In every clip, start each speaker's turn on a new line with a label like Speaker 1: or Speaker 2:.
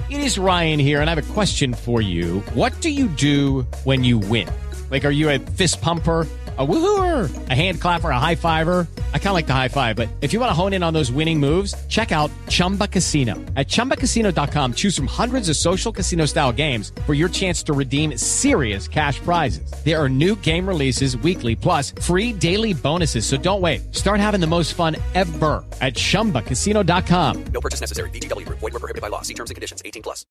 Speaker 1: It is Ryan here, and I have a question for you. What do you do when you win? Like, are you a fist pumper, a woohooer, a hand clapper, a high fiver? I kind of like the high five, but if you want to hone in on those winning moves, check out Chumba Casino. At ChumbaCasino.com, choose from hundreds of social casino-style games for your chance to redeem serious cash prizes. There are new game releases weekly, plus free daily bonuses. So don't wait. Start having the most fun ever at ChumbaCasino.com.
Speaker 2: No purchase necessary. VGW Group. Void where prohibited by law. See terms and conditions. 18+.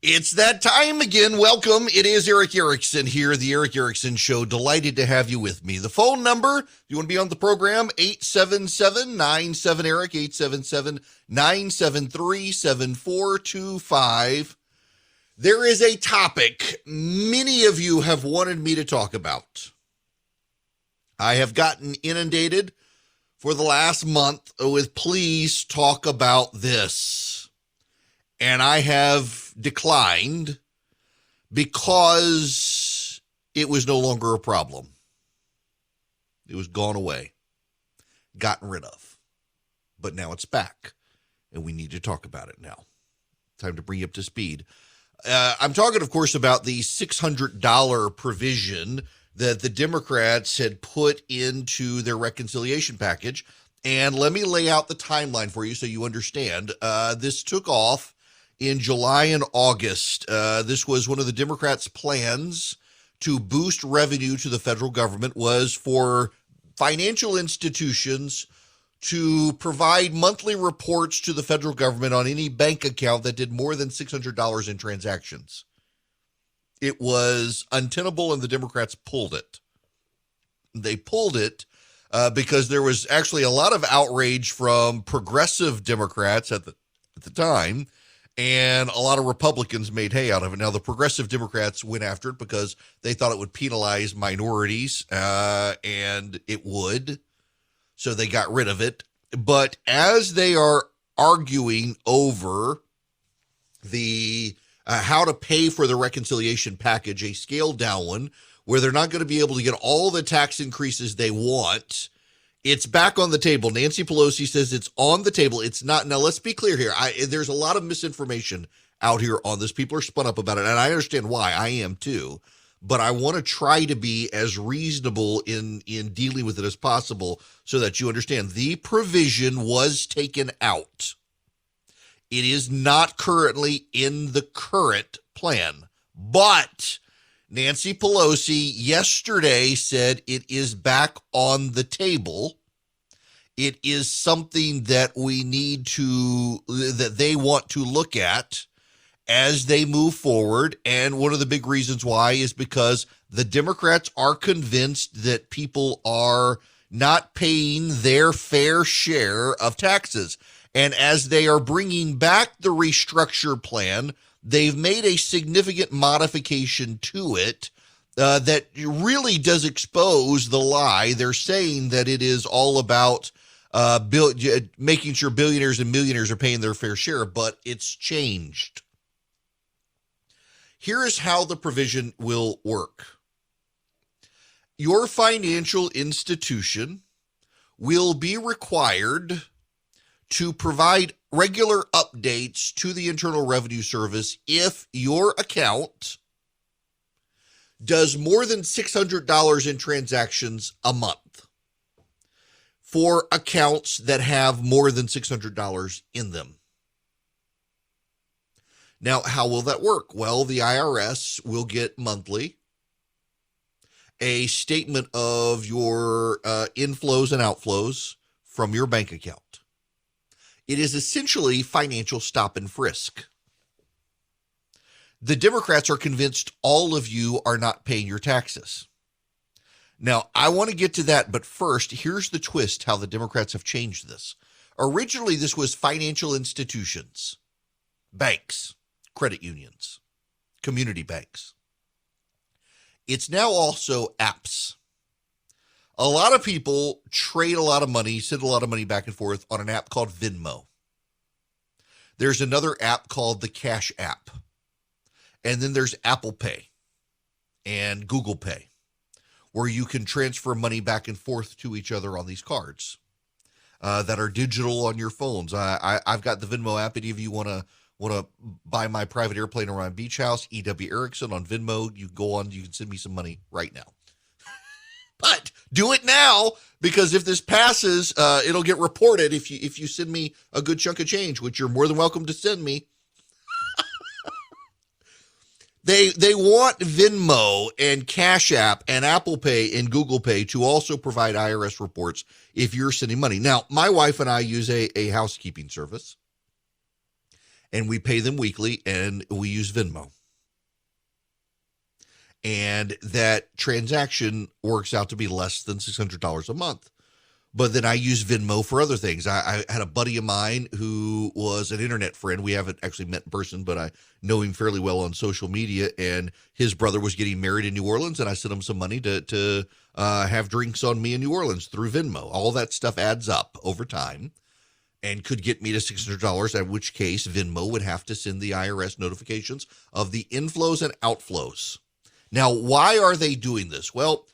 Speaker 3: It's that time again. Welcome. It is Eric Erickson here, the Eric Erickson Show. Delighted to have you with me. The phone number, if you want to be on the program, 877-97-ERIC, 877-973-7425. There is a topic many of you have wanted me to talk about. I have gotten inundated for the last month with please talk about this. And I have declined because it was no longer a problem. It was gone away, gotten rid of. But now it's back, and we need to talk about it now. Time to bring you up to speed. I'm talking, of course, about the $600 provision that the Democrats had put into their reconciliation package. And let me lay out the timeline for you so you understand. This took off in July and August. This was one of the Democrats' plans to boost revenue to the federal government, was for financial institutions to provide monthly reports to the federal government on any bank account that did more than $600 in transactions. It was untenable, and the Democrats pulled it. They pulled it because there was actually a lot of outrage from progressive Democrats at the time, and a lot of Republicans made hay out of it. Now, the progressive Democrats went after it because they thought it would penalize minorities, and it would. So they got rid of it. But as they are arguing over the how to pay for the reconciliation package, a scaled down one, where they're not going to be able to get all the tax increases they want, it's back on the table. Nancy Pelosi says it's on the table. It's not. Now, let's be clear here. There's a lot of misinformation out here on this. People are spun up about it, and I understand why. I am too. But I want to try to be as reasonable in dealing with it as possible so that you understand. The provision was taken out. It is not currently in the current plan. But Nancy Pelosi yesterday said it is back on the table. It is something that we need to, that they want to look at as they move forward. And one of the big reasons why is because the Democrats are convinced that people are not paying their fair share of taxes. And as they are bringing back the restructure plan, they've made a significant modification to it that really does expose the lie. They're saying that it is all about making sure billionaires and millionaires are paying their fair share, but it's changed. Here is how the provision will work. Your financial institution will be required to provide regular updates to the Internal Revenue Service if your account does more than $600 in transactions a month, for accounts that have more than $600 in them. Now, how will that work? Well, the IRS will get monthly a statement of your inflows and outflows from your bank account. It is essentially financial stop and frisk. The Democrats are convinced all of you are not paying your taxes. Now, I want to get to that, but first, here's the twist how the Democrats have changed this. Originally, this was financial institutions, banks, credit unions, community banks. It's now also apps. A lot of people trade a lot of money, send a lot of money back and forth on an app called Venmo. There's another app called the Cash App. And then there's Apple Pay and Google Pay, where you can transfer money back and forth to each other on these cards that are digital on your phones. I've got the Venmo app. Any of you want Want to buy my private airplane around Beach House, E.W. Erickson on Venmo. You can send me some money right now. But do it now, because if this passes, it'll get reported if you send me a good chunk of change, which you're more than welcome to send me. They want Venmo and Cash App and Apple Pay and Google Pay to also provide IRS reports if you're sending money. Now, my wife and I use a housekeeping service, and we pay them weekly, and we use Venmo. And that transaction works out to be less than $600 a month. But then I use Venmo for other things. I had a buddy of mine who was an internet friend. We haven't actually met in person, but I know him fairly well on social media. And his brother was getting married in New Orleans, and I sent him some money to have drinks on me in New Orleans through Venmo. All that stuff adds up over time and could get me to $600, in which case Venmo would have to send the IRS notifications of the inflows and outflows. Now, why are they doing this? Well,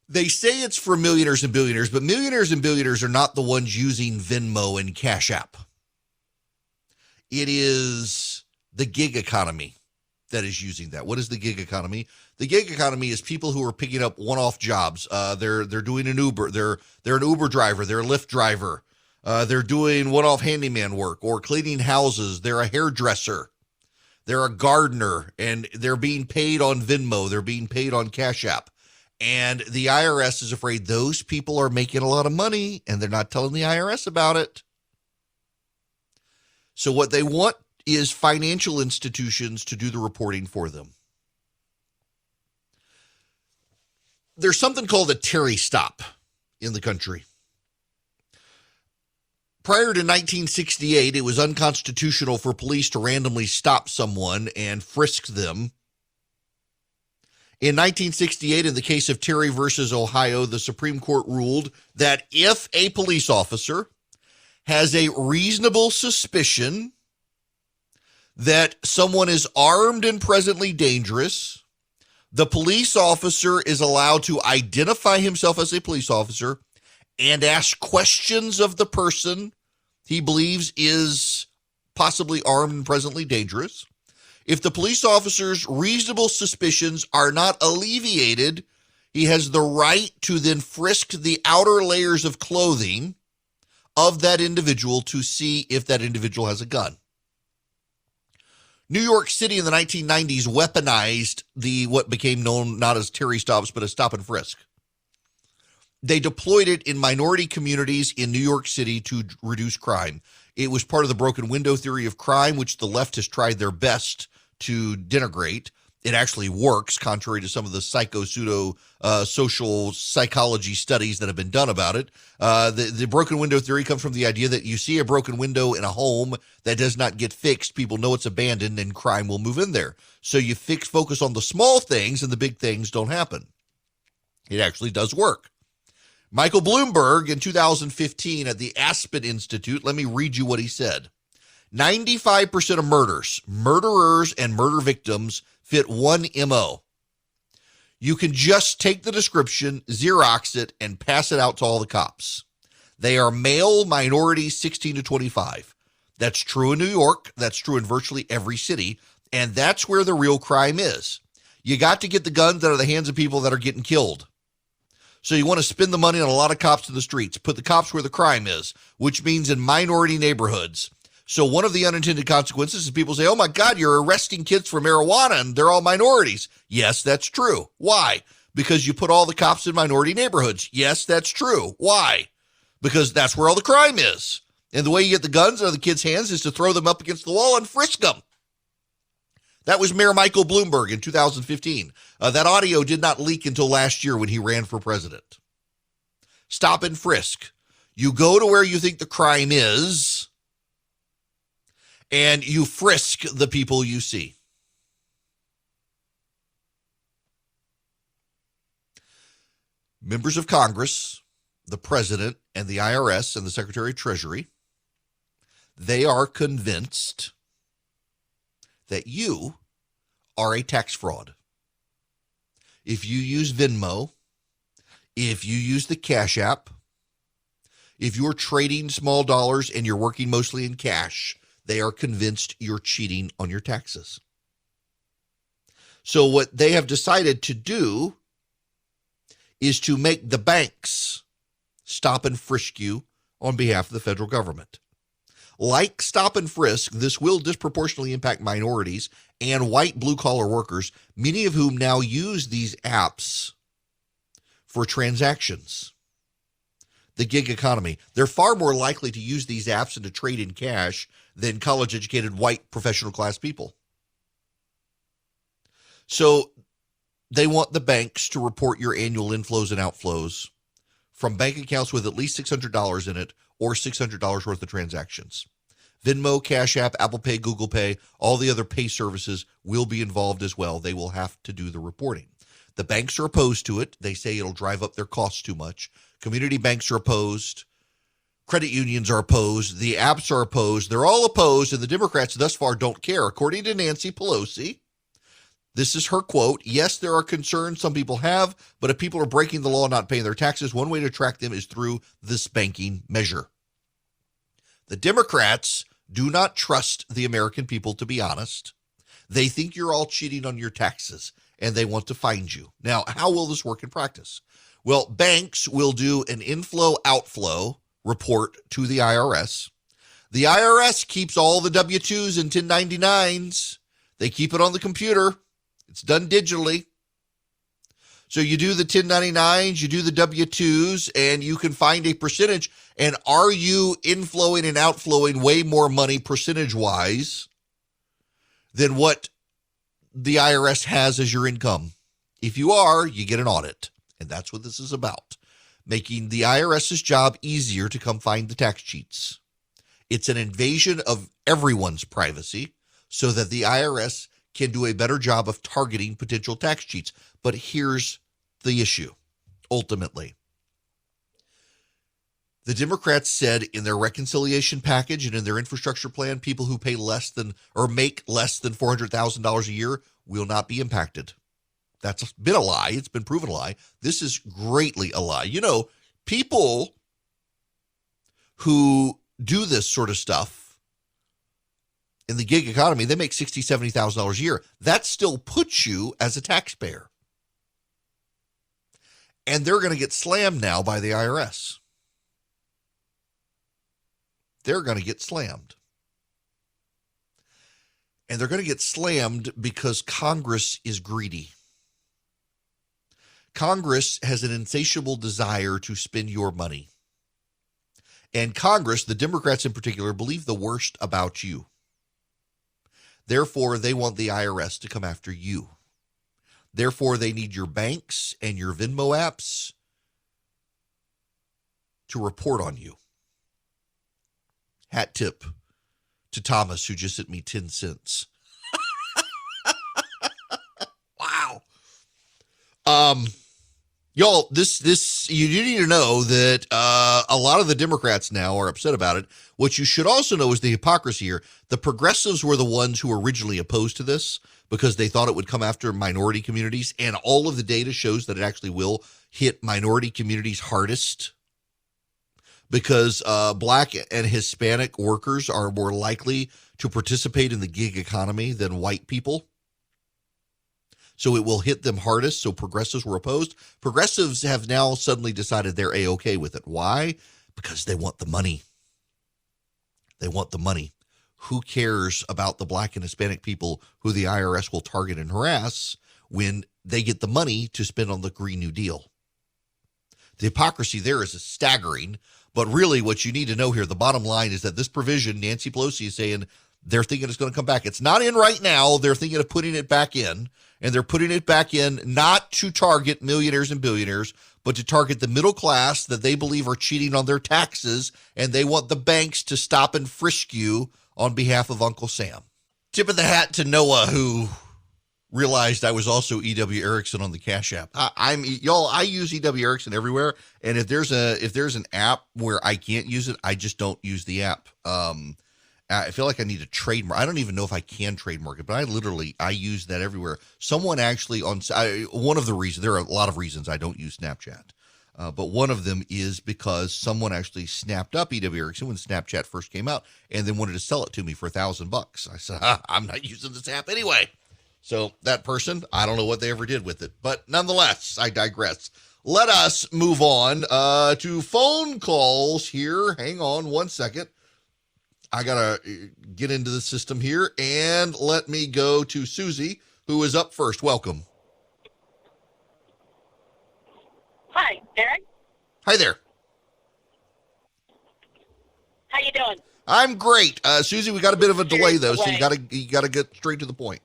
Speaker 3: they say it's for millionaires and billionaires, but millionaires and billionaires are not the ones using Venmo and Cash App. It is the gig economy that is using that. What is the gig economy? The gig economy is people who are picking up one-off jobs. They're doing an Uber. They're an Uber driver. They're a Lyft driver. They're doing one-off handyman work or cleaning houses. They're a hairdresser. They're a gardener, and they're being paid on Venmo. They're being paid on Cash App. And the IRS is afraid those people are making a lot of money, and they're not telling the IRS about it. So what they want is financial institutions to do the reporting for them. There's something called a Terry stop in the country. Prior to 1968, it was unconstitutional for police to randomly stop someone and frisk them. In 1968, in the case of Terry versus Ohio, the Supreme Court ruled that if a police officer has a reasonable suspicion that someone is armed and presently dangerous, the police officer is allowed to identify himself as a police officer and ask questions of the person he believes is possibly armed and presently dangerous. If the police officer's reasonable suspicions are not alleviated, he has the right to then frisk the outer layers of clothing of that individual to see if that individual has a gun. New York City in the 1990s weaponized what became known not as Terry stops, but as stop and frisk. They deployed it in minority communities in New York City to reduce crime. It was part of the broken window theory of crime, which the left has tried their best to denigrate. It actually works, contrary to some of the social psychology studies that have been done about it. The broken window theory comes from the idea that you see a broken window in a home that does not get fixed, people know it's abandoned, and crime will move in there. So you focus on the small things, and the big things don't happen. It actually does work. Michael Bloomberg in 2015 at the Aspen Institute, let me read you what he said. 95% of murderers and murder victims fit one MO. You can just take the description, Xerox it, and pass it out to all the cops. They are male, minorities, 16 to 25. That's true in New York. That's true in virtually every city. And that's where the real crime is. You got to get the guns out of the hands of people that are getting killed. So you want to spend the money on a lot of cops in the streets, put the cops where the crime is, which means in minority neighborhoods. So one of the unintended consequences is people say, oh my God, you're arresting kids for marijuana and they're all minorities. Yes, that's true. Why? Because you put all the cops in minority neighborhoods. Yes, that's true. Why? Because that's where all the crime is. And the way you get the guns out of the kids' hands is to throw them up against the wall and frisk them. That was Mayor Michael Bloomberg in 2015. That audio did not leak until last year when he ran for president. Stop and frisk. You go to where you think the crime is, and you frisk the people you see. Members of Congress, the president, and the IRS, and the Secretary of Treasury, they are convinced that you are a tax fraud. If you use Venmo, if you use the Cash App, if you're trading small dollars and you're working mostly in cash, They are convinced you're cheating on your taxes. So what they have decided to do is to make the banks stop and frisk you on behalf of the federal government. Like stop and frisk, this will disproportionately impact minorities and white blue-collar workers, many of whom now use these apps for transactions. The gig economy. They're far more likely to use these apps and to trade in cash than college-educated white professional class people. So they want the banks to report your annual inflows and outflows from bank accounts with at least $600 in it or $600 worth of transactions. Venmo, Cash App, Apple Pay, Google Pay, all the other pay services will be involved as well. They will have to do the reporting. The banks are opposed to it. They say it'll drive up their costs too much. Community banks are opposed. Credit unions are opposed. The apps are opposed. They're all opposed, and the Democrats thus far don't care. According to Nancy Pelosi, this is her quote, "Yes, there are concerns some people have, but if people are breaking the law and not paying their taxes, one way to track them is through this banking measure." The Democrats do not trust the American people, to be honest. They think you're all cheating on your taxes, and they want to find you. Now, how will this work in practice? Well, banks will do an inflow-outflow report to the IRS. The IRS keeps all the W-2s and 1099s. They keep it on the computer. It's done digitally. So you do the 1099s, you do the W-2s, and you can find a percentage. And are you inflowing and outflowing way more money percentage-wise than what the IRS has as your income? If you are, you get an audit. And that's what this is about, making the IRS's job easier to come find the tax cheats. It's an invasion of everyone's privacy so that the IRS can do a better job of targeting potential tax cheats. But here's the issue, ultimately. The Democrats said in their reconciliation package and in their infrastructure plan, people who pay less than or make less than $400,000 a year will not be impacted. That's been a lie. It's been proven a lie. This is greatly a lie. You know, people who do this sort of stuff in the gig economy, they make $60,000, $70,000 a year. That still puts you as a taxpayer. And they're going to get slammed now by the IRS. They're going to get slammed. And they're going to get slammed because Congress is greedy. Congress has an insatiable desire to spend your money. And Congress, the Democrats in particular, believe the worst about you. Therefore, they want the IRS to come after you. Therefore, they need your banks and your Venmo apps to report on you. Hat tip to Thomas, who just sent me 10 cents. Wow. Y'all, this you need to know that a lot of the Democrats now are upset about it. What you should also know is the hypocrisy here. The progressives were the ones who were originally opposed to this because they thought it would come after minority communities, and all of the data shows that it actually will hit minority communities hardest because Black and Hispanic workers are more likely to participate in the gig economy than white people. So it will hit them hardest. So progressives were opposed. Progressives have now suddenly decided they're A-okay with it. Why? Because they want the money. They want the money. Who cares about the Black and Hispanic people who the IRS will target and harass when they get the money to spend on the Green New Deal? The hypocrisy there is staggering. But really what you need to know here, the bottom line is that this provision, Nancy Pelosi is saying they're thinking it's going to come back. It's not in right now. They're thinking of putting it back in. And they're putting it back in not to target millionaires and billionaires, but to target the middle class that they believe are cheating on their taxes. And they want the banks to stop and frisk you on behalf of Uncle Sam. Tip of the hat to Noah, who realized I was also E.W. Erickson on the Cash App. I use E.W. Erickson everywhere. And if there's an app where I can't use it, I just don't use the app. I feel like I need a trademark. I don't even know if I can trademark it, but I use that everywhere. Someone actually one of the reasons, there are a lot of reasons I don't use Snapchat. But one of them is because someone actually snapped up E.W. Erickson when Snapchat first came out and then wanted to sell it to me for $1,000. I said, I'm not using this app anyway. So that person, I don't know what they ever did with it. But nonetheless, I digress. Let us move on to phone calls here. Hang on one second. I got to get into the system here, and let me go to Susie, who is up first. Welcome.
Speaker 4: Hi, Eric.
Speaker 3: Hi there.
Speaker 4: How you doing?
Speaker 3: I'm great. Susie, we got a bit of a delay, though, so you got to get straight to the point.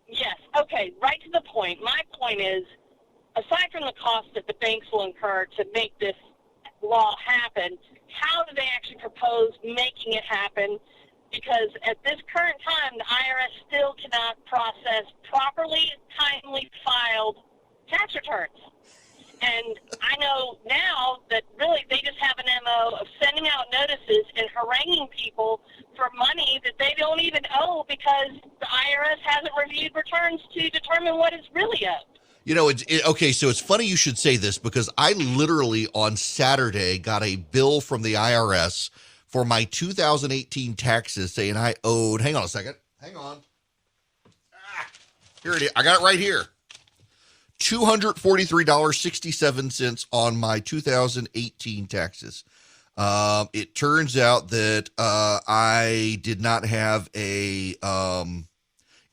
Speaker 4: Yes. Okay, right to the point. My point is, aside from the cost that the banks will incur to make this law happen, how do they actually propose making it happen? Because at this current time, the IRS still cannot process properly, timely filed tax returns. And I know now that really they just have an MO of sending out notices and haranguing people for money that they don't even owe because the IRS hasn't reviewed returns to determine what is really owed.
Speaker 3: You know, okay, so it's funny you should say this because I literally on Saturday got a bill from the IRS for my 2018 taxes saying I owed, hang on a second, hang on. Here it is, I got it right here. $243.67 on my 2018 taxes. It turns out that I did not have a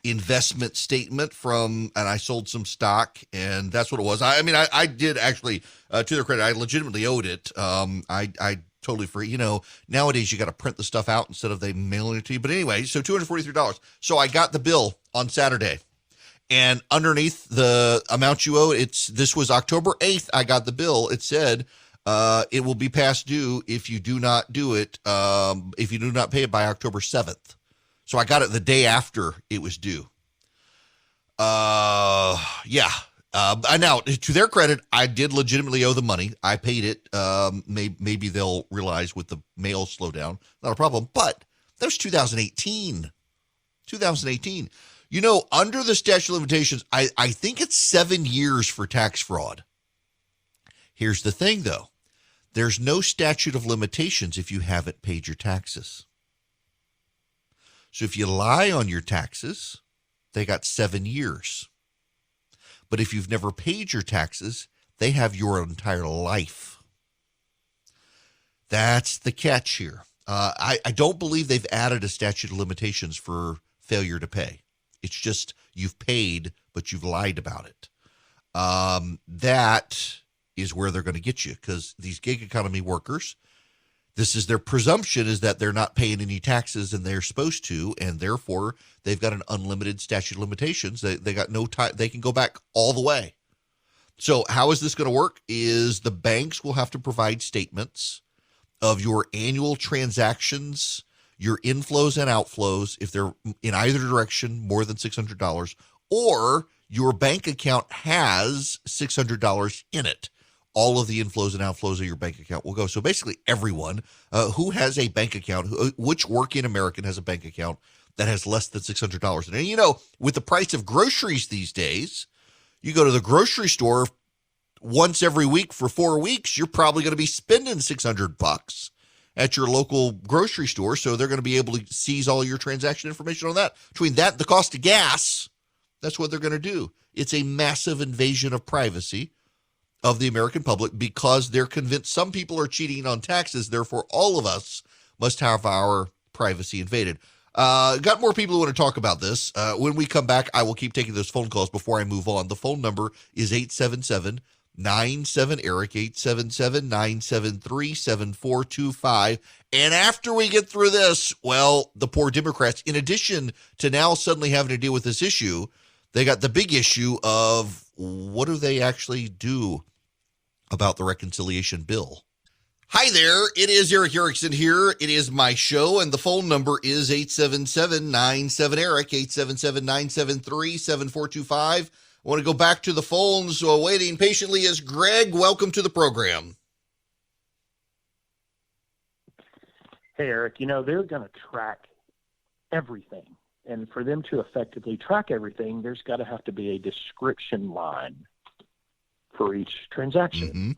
Speaker 3: investment statement and I sold some stock, and that's what it was. I did actually, to their credit, I legitimately owed it. I totally free. Nowadays you got to print the stuff out instead of they mailing it to you. But anyway, so $243. So I got the bill on Saturday. And underneath the amount you owe, this was October 8th. I got the bill. It said it will be past due if you do not do it, if you do not pay it by October 7th. So I got it the day after it was due. Yeah. Now, to their credit, I did legitimately owe the money. I paid it. Maybe they'll realize with the mail slowdown, not a problem. But that was 2018. 2018. Under the statute of limitations, I think it's 7 years for tax fraud. Here's the thing, though. There's no statute of limitations if you haven't paid your taxes. So if you lie on your taxes, they got 7 years. But if you've never paid your taxes, they have your entire life. That's the catch here. I don't believe they've added a statute of limitations for failure to pay. It's just you've paid, but you've lied about it. That is where they're going to get you because these gig economy workers, this is their presumption is that they're not paying any taxes and they're supposed to, and therefore they've got an unlimited statute of limitations. They got no time. They can go back all the way. So how is this going to work is the banks will have to provide statements of your annual transactions, your inflows and outflows, if they're in either direction, more than $600, or your bank account has $600 in it. All of the inflows and outflows of your bank account will go. So basically everyone who has a bank account, which working American has a bank account that has less than $600 in it. And with the price of groceries these days, you go to the grocery store once every week for 4 weeks, you're probably going to be spending $600 at your local grocery store, so they're going to be able to seize all your transaction information on that. Between that and the cost of gas, that's what they're going to do. It's a massive invasion of privacy of the American public because they're convinced some people are cheating on taxes, therefore all of us must have our privacy invaded. Got more people who want to talk about this. When we come back, I will keep taking those phone calls before I move on. The phone number is 877-97-ERIC, 877-973-7425. And after we get through this, well, the poor Democrats, in addition to now suddenly having to deal with this issue, they got the big issue of what do they actually do about the reconciliation bill? Hi there, it is Eric Erickson here. It is my show, and the phone number is 877-97-ERIC, 877-973-7425. I want to go back to the phones. So waiting patiently is Greg. Welcome to the program.
Speaker 5: Hey, Eric, they're going to track everything. And for them to effectively track everything, there's got to have to be a description line for each transaction.
Speaker 3: Mm-hmm.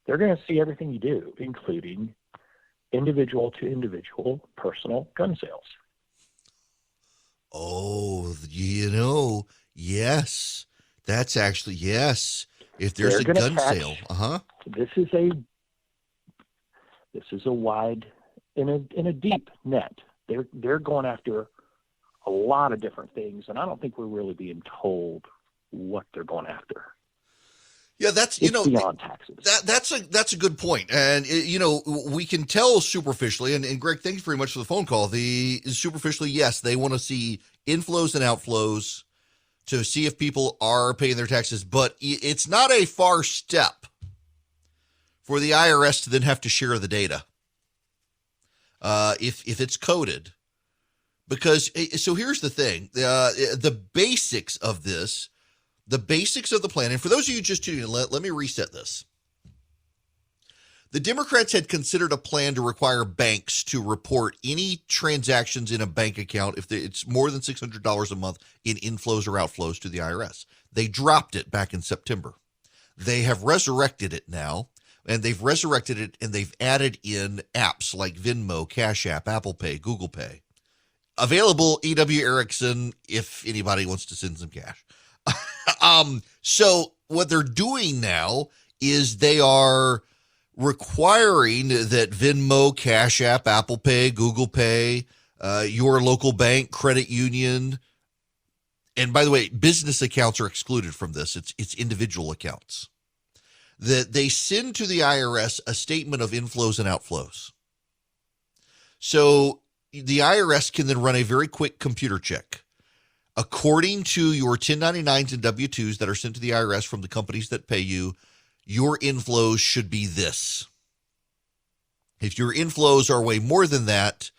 Speaker 5: They're going to see everything you do, including individual to individual personal gun sales.
Speaker 3: Oh, yes. That's actually, yes. If there's a gun sale,
Speaker 5: This is a wide, in a deep net. They're going after a lot of different things, and I don't think we're really being told what they're going after.
Speaker 3: Yeah, that's
Speaker 5: beyond taxes.
Speaker 3: That's a good point, and we can tell superficially. And Greg, thanks very much for the phone call. Superficially, yes, they want to see inflows and outflows to see if people are paying their taxes, but it's not a far step for the IRS to then have to share the data if it's coded. Because so here's the thing: the basics of this. The basics of the plan, and for those of you just tuning in, let me reset this. The Democrats had considered a plan to require banks to report any transactions in a bank account if it's more than $600 a month in inflows or outflows to the IRS. They dropped it back in September. They have resurrected it now, and they've added in apps like Venmo, Cash App, Apple Pay, Google Pay. Available E.W. Erickson if anybody wants to send some cash. So what they're doing now is they are requiring that Venmo, Cash App, Apple Pay, Google Pay, your local bank, credit union, and by the way, business accounts are excluded from this. It's individual accounts. That they send to the IRS a statement of inflows and outflows. So the IRS can then run a very quick computer check. According to your 1099s and W-2s that are sent to the IRS from the companies that pay you, your inflows should be this. If your inflows are way more than that,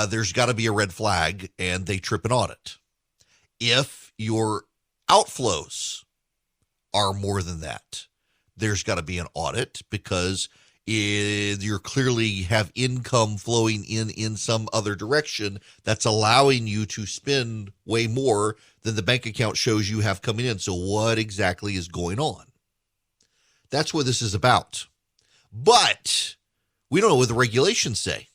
Speaker 3: there's got to be a red flag, and they trip an audit. If your outflows are more than that, there's got to be an audit because you clearly have income flowing in some other direction that's allowing you to spend way more than the bank account shows you have coming in. So what exactly is going on? That's what this is about. But we don't know what the regulations say.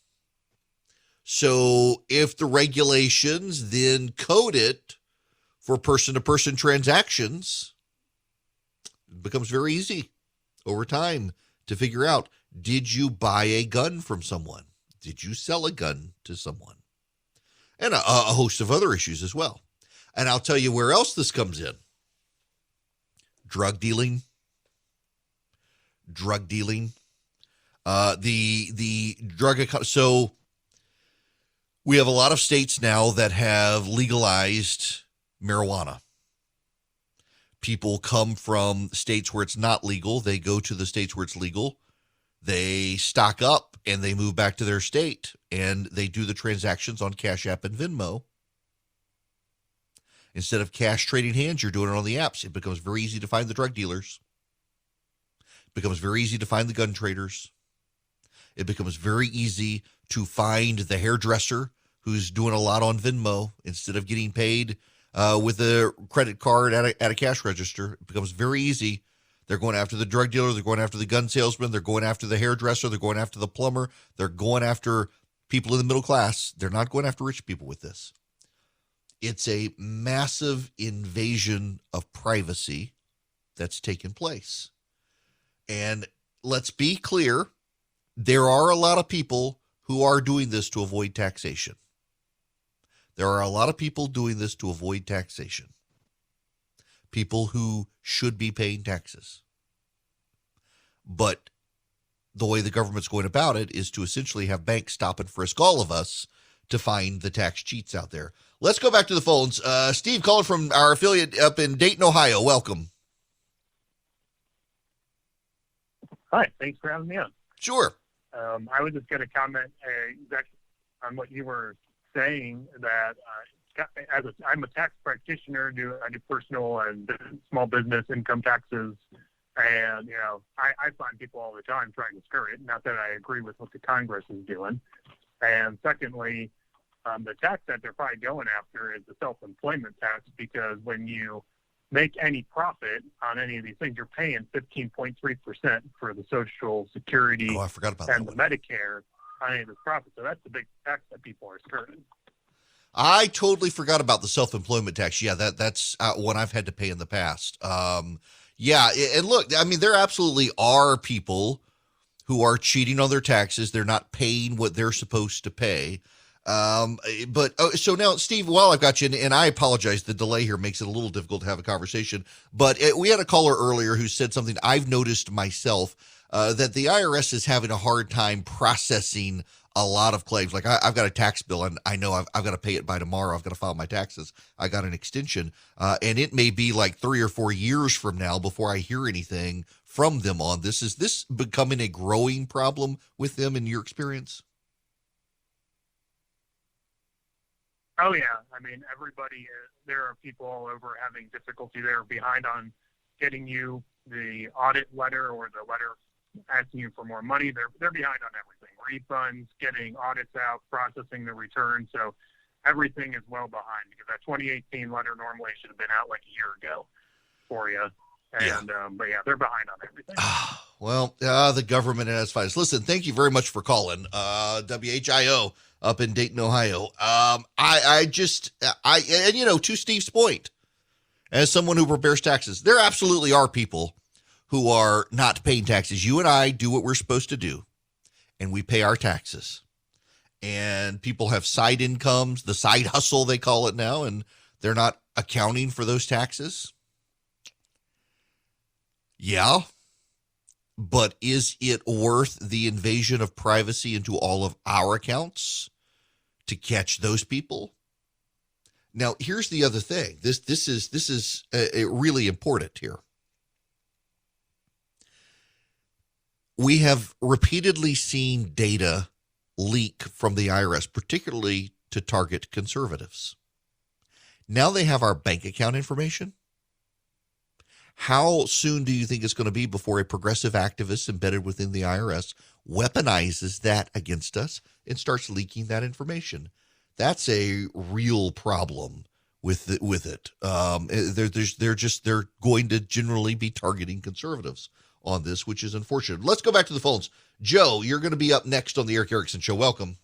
Speaker 3: So if the regulations then code it for person-to-person transactions, it becomes very easy over time to figure out, did you buy a gun from someone? Did you sell a gun to someone? And a host of other issues as well. And I'll tell you where else this comes in. Drug dealing. The drug account. So we have a lot of states now that have legalized marijuana. People come from states where it's not legal. They go to the states where it's legal. They stock up and they move back to their state and they do the transactions on Cash App and Venmo. Instead of cash trading hands, you're doing it on the apps. It becomes very easy to find the drug dealers. It becomes very easy to find the gun traders. It becomes very easy to find the hairdresser who's doing a lot on Venmo instead of getting paid with a credit card at a cash register. It becomes very easy. They're going after the drug dealer. They're going after the gun salesman. They're going after the hairdresser. They're going after the plumber. They're going after people in the middle class. They're not going after rich people with this. It's a massive invasion of privacy that's taken place. And let's be clear, there are a lot of people who are doing this to avoid taxation. There are a lot of people doing this to avoid taxation. People who should be paying taxes. But the way the government's going about it is to essentially have banks stop and frisk all of us to find the tax cheats out there. Let's go back to the phones. Steve calling from our affiliate up in Dayton, Ohio. Welcome.
Speaker 6: Hi, thanks for having me on.
Speaker 3: Sure.
Speaker 6: I was just going to comment exactly on what you were saying, that I'm a tax practitioner. I do personal and small business income taxes, and I find people all the time trying to skirt it. Not that I agree with what the Congress is doing. And secondly, the tax that they're probably going after is the self-employment tax, because when you make any profit on any of these things. You're paying 15.3% for the Social Security
Speaker 3: Oh, I forgot about
Speaker 6: and
Speaker 3: that
Speaker 6: the
Speaker 3: one.
Speaker 6: Medicare on any of this profit. So that's the big tax that people are skirting.
Speaker 3: I totally forgot about the self-employment tax. Yeah, that's one I've had to pay in the past. Yeah, and look, I mean, there absolutely are people who are cheating on their taxes. They're not paying what they're supposed to pay. So now, Steve, while I've got you, and I apologize, the delay here makes it a little difficult to have a conversation, but we had a caller earlier who said something I've noticed myself, that the IRS is having a hard time processing a lot of claims. Like I've got a tax bill and I know I've got to pay it by tomorrow. I've got to file my taxes. I got an extension, and it may be like 3 or 4 years from now before I hear anything from them on this. Is this becoming a growing problem with them in your experience?
Speaker 6: Oh, yeah. I mean, there are people all over having difficulty. They're behind on getting you the audit letter or the letter asking you for more money. They're behind on everything. Refunds, getting audits out, processing the return. So everything is well behind, because that 2018 letter normally should have been out like a year ago for you. And, but yeah, they're behind on everything.
Speaker 3: Well, the government has finest. Listen, thank you very much for calling. WHIO up in Dayton, Ohio. To Steve's point, as someone who prepares taxes, there absolutely are people who are not paying taxes. You and I do what we're supposed to do, and we pay our taxes. And people have side incomes, the side hustle, they call it now, and they're not accounting for those taxes. Yeah. But is it worth the invasion of privacy into all of our accounts to catch those people? Now, here's the other thing. This is really important here. We have repeatedly seen data leak from the IRS, particularly to target conservatives. Now they have our bank account information. How soon do you think it's going to be before a progressive activist embedded within the IRS weaponizes that against us and starts leaking that information? That's a real problem with it. They're going to generally be targeting conservatives on this, which is unfortunate. Let's go back to the phones. Joe, you're going to be up next on the Eric Erickson Show. Welcome.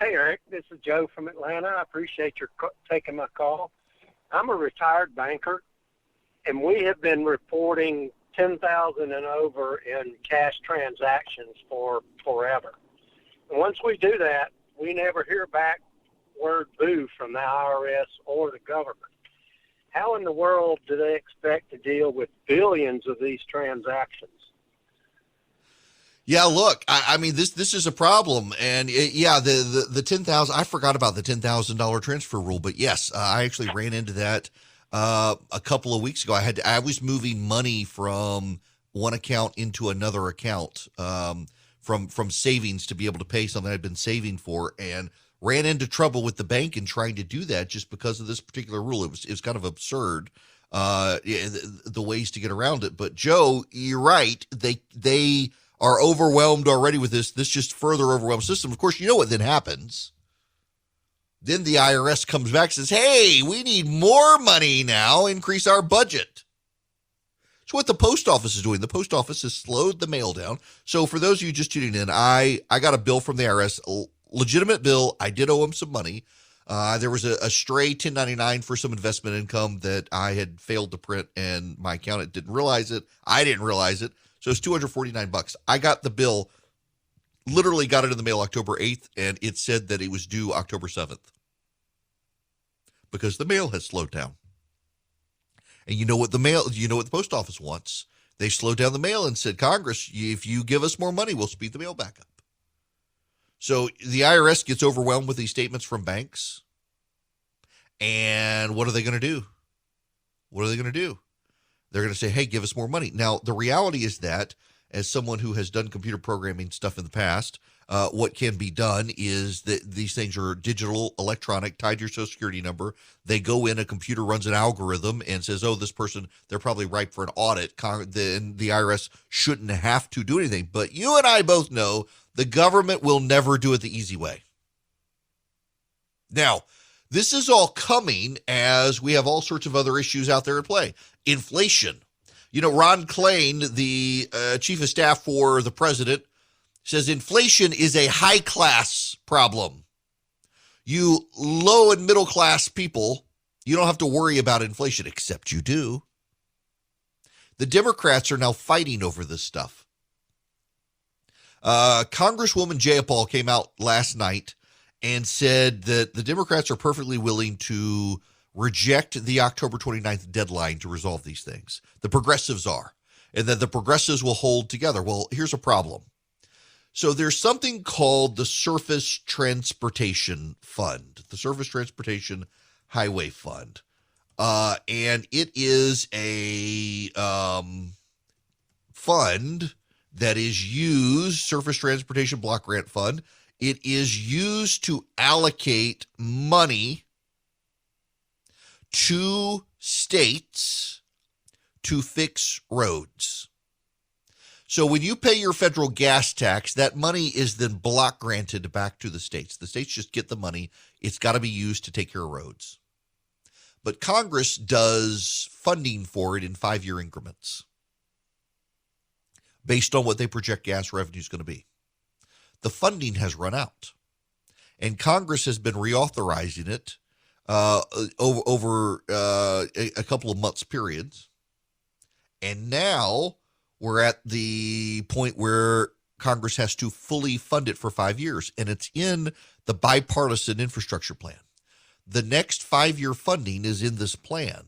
Speaker 7: Hey, Eric. This is Joe from Atlanta. I appreciate your taking my call. I'm a retired banker, and we have been reporting 10,000 and over in cash transactions for forever. And once we do that, we never hear back word boo from the IRS or the government. How in the world do they expect to deal with billions of these transactions?
Speaker 3: Yeah, look, I mean, this is a problem. And the 10,000, I forgot about the $10,000 transfer rule, but yes, I actually ran into that a couple of weeks ago. I was moving money from one account into another account, from savings to be able to pay something I'd been saving for, and ran into trouble with the bank in trying to do that just because of this particular rule. It was kind of absurd, the ways to get around it. But Joe, you're right. They are overwhelmed already with this. This just further overwhelms the system. Of course, you know what then happens. Then the IRS comes back and says, hey, we need more money now, increase our budget. It's what the post office is doing. The post office has slowed the mail down. So for those of you just tuning in, I got a bill from the IRS, a legitimate bill. I did owe them some money. There was a stray 1099 for some investment income that I had failed to print, and my accountant didn't realize it. I didn't realize it. So it's $249. I got the bill, literally got it in the mail October 8th, and it said that it was due October 7th because the mail has slowed down. And you know what the post office wants? They slowed down the mail and said, Congress, if you give us more money, we'll speed the mail back up. So the IRS gets overwhelmed with these statements from banks. And what are they going to do? They're going to say, hey, give us more money. Now, the reality is that, as someone who has done computer programming stuff in the past, what can be done is that these things are digital, electronic, tied to your Social Security number. They go in, a computer runs an algorithm and says, oh, this person, they're probably ripe for an audit. Then the IRS shouldn't have to do anything. But you and I both know the government will never do it the easy way. Now, This is all coming as we have all sorts of other issues out there at play. Inflation. Ron Klain, the chief of staff for the president, says inflation is a high-class problem. You low and middle-class people, you don't have to worry about inflation, except you do. The Democrats are now fighting over this stuff. Congresswoman Jayapal came out last night and said that the Democrats are perfectly willing to reject the October 29th deadline to resolve these things. The progressives are, and that the progressives will hold together. Well, here's a problem. So there's something called the Surface Transportation Fund, the Surface Transportation Highway Fund. And it is a fund that is used, Surface Transportation Block Grant Fund. It is used to allocate money to states to fix roads. So when you pay your federal gas tax, that money is then block granted back to the states. The states just get the money. It's got to be used to take care of roads. But Congress does funding for it in 5-year increments based on what they project gas revenue is going to be. The funding has run out, and Congress has been reauthorizing it over a couple of months periods. And now we're at the point where Congress has to fully fund it for 5 years, and it's in the bipartisan infrastructure plan. The next 5-year funding is in this plan.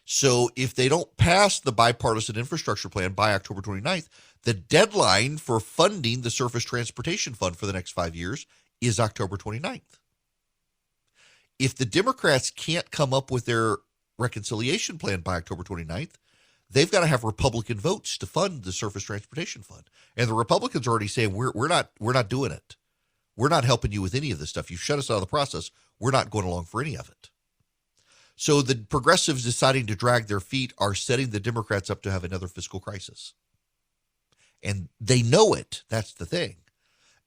Speaker 3: So if they don't pass the bipartisan infrastructure plan by October 29th, the deadline for funding the Surface Transportation Fund for the next 5 years is October 29th. If the Democrats can't come up with their reconciliation plan by October 29th, they've got to have Republican votes to fund the Surface Transportation Fund. And the Republicans are already saying, we're not doing it. We're not helping you with any of this stuff. You've shut us out of the process. We're not going along for any of it. So the progressives deciding to drag their feet are setting the Democrats up to have another fiscal crisis. And they know it. That's the thing.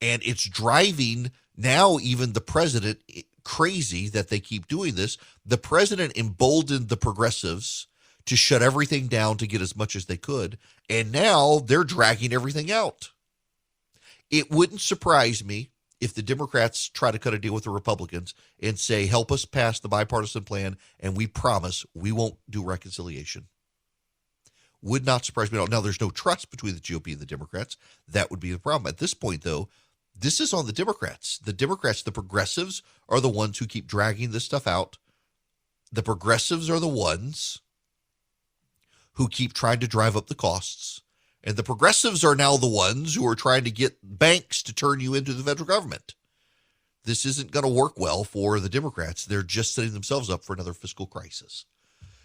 Speaker 3: And it's driving now even the president crazy that they keep doing this. The president emboldened the progressives to shut everything down to get as much as they could. And now they're dragging everything out. It wouldn't surprise me if the Democrats try to cut a deal with the Republicans and say, help us pass the bipartisan plan, and we promise we won't do reconciliation. Would not surprise me at all. Now, there's no trust between the GOP and the Democrats. That would be the problem. At this point, though, this is on the Democrats. The Democrats, the progressives, are the ones who keep dragging this stuff out. The progressives are the ones who keep trying to drive up the costs. And the progressives are now the ones who are trying to get banks to turn you into the federal government. This isn't going to work well for the Democrats. They're just setting themselves up for another fiscal crisis.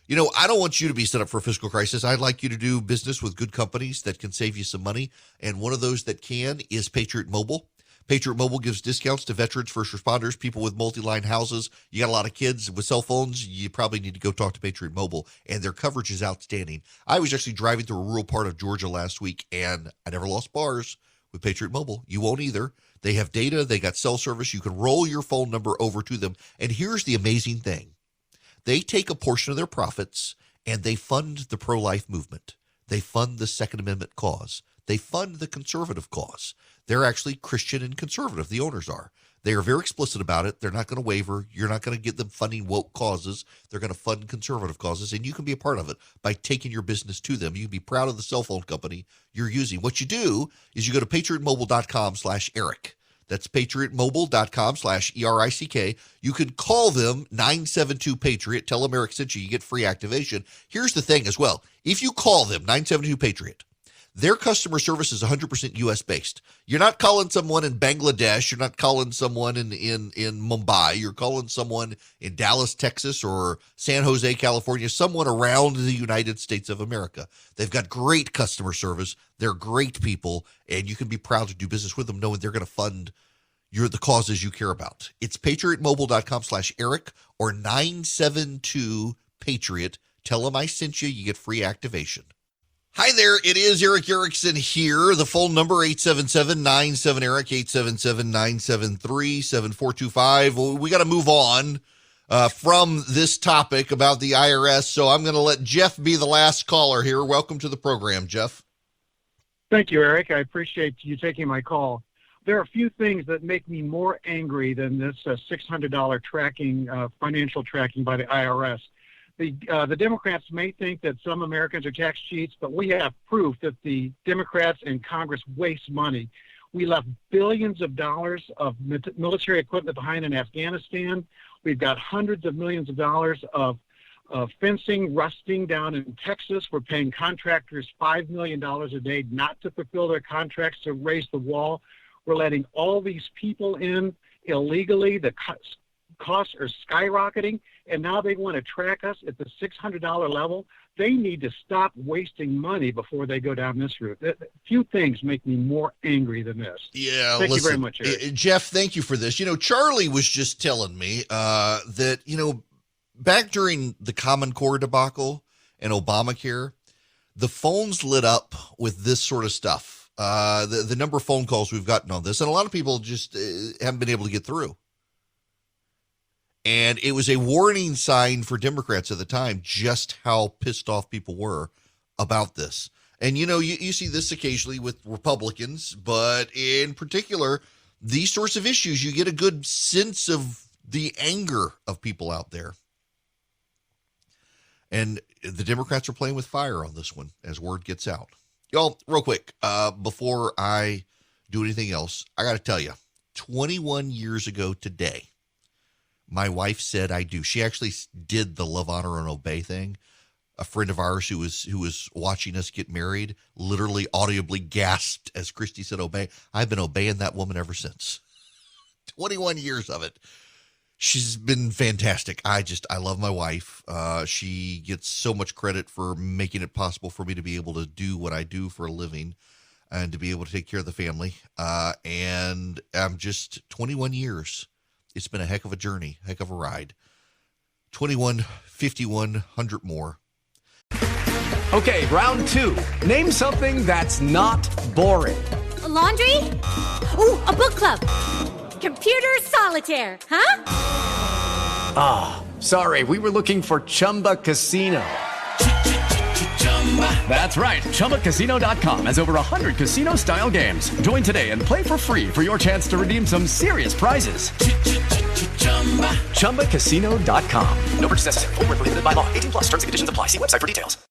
Speaker 3: I don't want you to be set up for a fiscal crisis. I'd like you to do business with good companies that can save you some money. And one of those that can is Patriot Mobile. Patriot Mobile gives discounts to veterans, first responders, people with multi-line houses. You got a lot of kids with cell phones, you probably need to go talk to Patriot Mobile, and their coverage is outstanding. I was actually driving through a rural part of Georgia last week, and I never lost bars with Patriot Mobile. You won't either. They have data. They got cell service. You can roll your phone number over to them. And here's the amazing thing. They take a portion of their profits, and they fund the pro-life movement. They fund the Second Amendment cause. They fund the conservative cause. They're actually Christian and conservative, the owners are. They are very explicit about it. They're not going to waver. You're not going to get them funding woke causes. They're going to fund conservative causes, and you can be a part of it by taking your business to them. You can be proud of the cell phone company you're using. What you do is you go to patriotmobile.com/Eric. That's patriotmobile.com/ERICK. You can call them 972-PATRIOT. Tell them Eric sent you. You get free activation. Here's the thing as well. If you call them 972-PATRIOT, their customer service is 100% U.S. based. You're not calling someone in Bangladesh. You're not calling someone in Mumbai. You're calling someone in Dallas, Texas, or San Jose, California, someone around the United States of America. They've got great customer service. They're great people, and you can be proud to do business with them knowing they're going to fund the causes you care about. It's patriotmobile.com/Eric or 972-PATRIOT. Tell them I sent you. You get free activation. Hi there, it is Eric Erickson here. The phone number, 877-97-ERIC, 877-973-7425. Well, we got to move on. from this topic about the IRS. So I'm going to let Jeff be the last caller here. Welcome to the program, Jeff.
Speaker 8: Thank you, Eric. I appreciate you taking my call. There are a few things that make me more angry than this $600 tracking, financial tracking by the IRS. The Democrats may think that some Americans are tax cheats, but we have proof that the Democrats in Congress waste money. We left billions of dollars of military equipment behind in Afghanistan. We've got hundreds of millions of dollars of fencing rusting down in Texas. We're paying contractors $5 million a day not to fulfill their contracts to raise the wall. We're letting all these people in illegally. The costs are skyrocketing, and now they want to track us at the $600 level. They need to stop wasting money before they go down this route. Few things make me more angry than this.
Speaker 3: Yeah,
Speaker 8: thank you very much, Eric.
Speaker 3: Jeff, thank you for this. Charlie was just telling me that, back during the Common Core debacle and Obamacare, the phones lit up with this sort of stuff. The number of phone calls we've gotten on this, and a lot of people just haven't been able to get through. And it was a warning sign for Democrats at the time just how pissed off people were about this. And, you see this occasionally with Republicans, but in particular, these sorts of issues, you get a good sense of the anger of people out there. And the Democrats are playing with fire on this one as word gets out. Y'all, real quick, before I do anything else, I got to tell you, 21 years ago today, my wife said I do. She actually did the love, honor, and obey thing. A friend of ours who was watching us get married literally audibly gasped as Christy said obey. I've been obeying that woman ever since. 21 years of it. She's been fantastic. I love my wife. She gets so much credit for making it possible for me to be able to do what I do for a living and to be able to take care of the family. And I'm just 21 years. It's been a heck of a journey, heck of a ride. 21, 51, 100 more.
Speaker 9: Okay, round two. Name something that's not boring.
Speaker 10: A laundry? Ooh, a book club. Computer solitaire, huh?
Speaker 9: Ah, sorry, we were looking for Chumba Casino. That's right, ChumbaCasino.com has over 100 casino-style games. Join today and play for free for your chance to redeem some serious prizes. ChumbaCasino.com.
Speaker 2: No purchase necessary. Void where prohibited by law. 18+ terms and conditions apply. See website for details.